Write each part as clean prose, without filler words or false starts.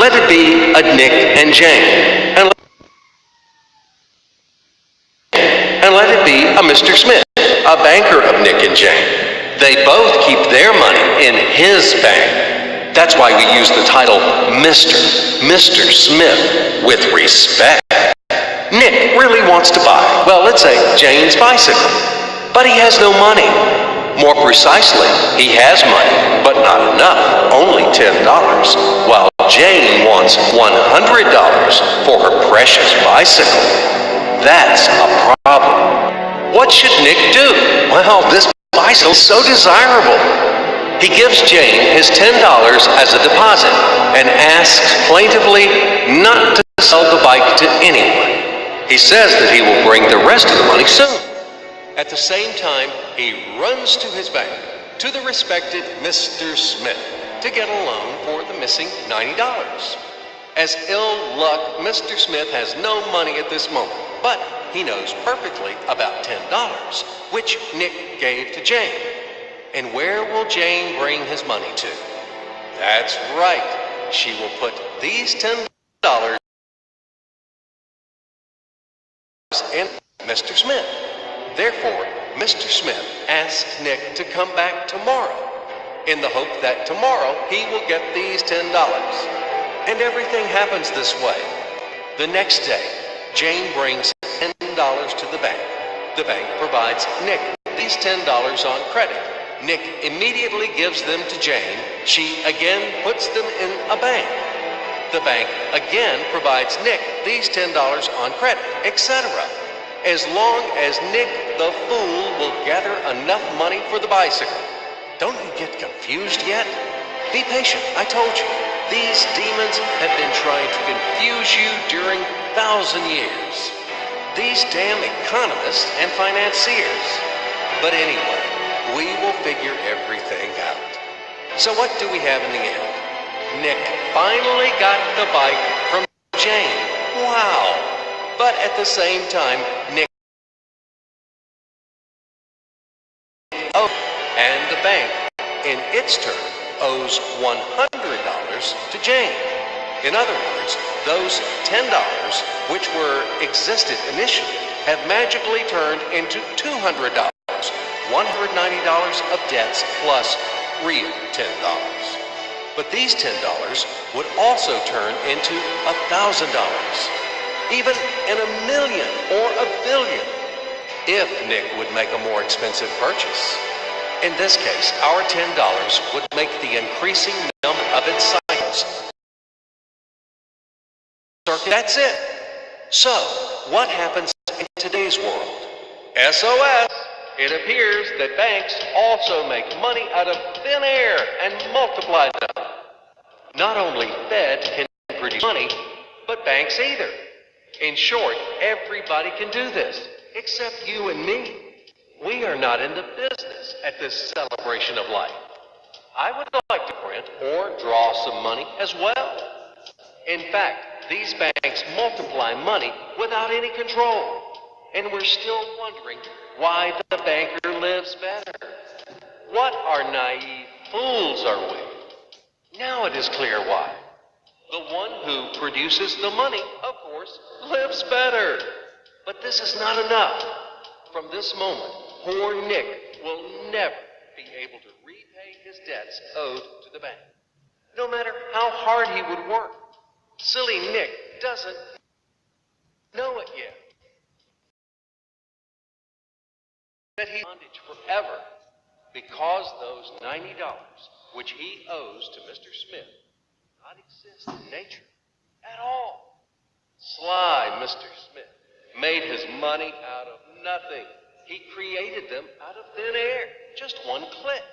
let it be a Nick and Jane, and let it be a Mr. Smith, a banker of Nick and Jane. They both keep their money in his bank. That's why we use the title Mr. Smith with respect. Nick really wants to buy, well, let's say Jane's bicycle, but he has no money. More precisely, he has money, but not enough, only $10, while Jane wants $100 for her precious bicycle. That's a problem. What should Nick do? Well, this bicycle is so desirable. He gives Jane his $10 as a deposit and asks plaintively not to sell the bike to anyone. He says that he will bring the rest of the money soon. At the same time, he runs to his bank, to the respected Mr. Smith, to get a loan for the missing $90. As ill luck, Mr. Smith has no money at this moment, but he knows perfectly about $10, which Nick gave to Jane. And where will Jane bring his money to? That's right, she will put these $10 in Mr. Smith. Therefore, Mr. Smith asks Nick to come back tomorrow in the hope that tomorrow he will get these $10. And everything happens this way. The next day, Jane brings $10 to the bank. The bank provides Nick these $10 on credit. Nick immediately gives them to Jane. She again puts them in a bank. The bank again provides Nick these $10 on credit, etc. As long as Nick the fool will gather enough money for the bicycle. Don't you get confused yet? Be patient, I told you. These demons have been trying to confuse you during 1,000 years. These damn economists and financiers. But anyway, we will figure everything out. So what do we have in the end? Nick finally got the bike from Jane. Wow! But at the same time, Nick and the bank, in its turn, owes $100 to Jane. In other words, those $10, which existed initially, have magically turned into $200, $190 of debts plus real $10. But these $10 would also turn into $1,000, even in $1 million or $1 billion, if Nick would make a more expensive purchase. In this case, our $10 would make the increasing number of its cycles. That's it. So, what happens in today's world? SOS! It appears that banks also make money out of thin air and multiply them. Not only Fed can produce money, but banks either. In short, everybody can do this, except you and me. We are not in the business at this celebration of life. I would like to print or draw some money as well. In fact, these banks multiply money without any control. And we're still wondering why the banker lives better. What are naive fools are we? Now it is clear why. The one who produces the money, of course, lives better. But this is not enough. From this moment, poor Nick will never be able to repay his debts owed to the bank. No matter how hard he would work. Silly Nick doesn't know it yet. That he's in bondage forever because those $90 which he owes to Mr. Smith do not exist in nature at all. Sly Mr. Smith made his money out of nothing. He created them out of thin air, just one click.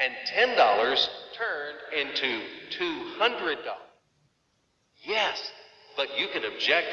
And $10 turned into $200. Yes, but you can object